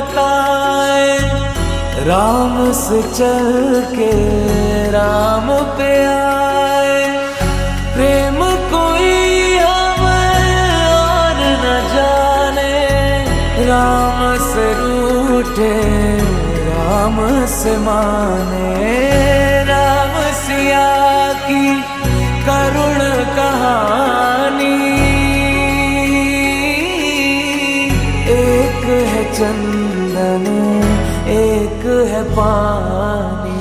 बताए, राम से चल के राम पे आए। प्रेम कोई हमें और न जाने, राम से रूठे राम से माने। राम सिया की करुण कहानी, एक है चंदन एक है पानी।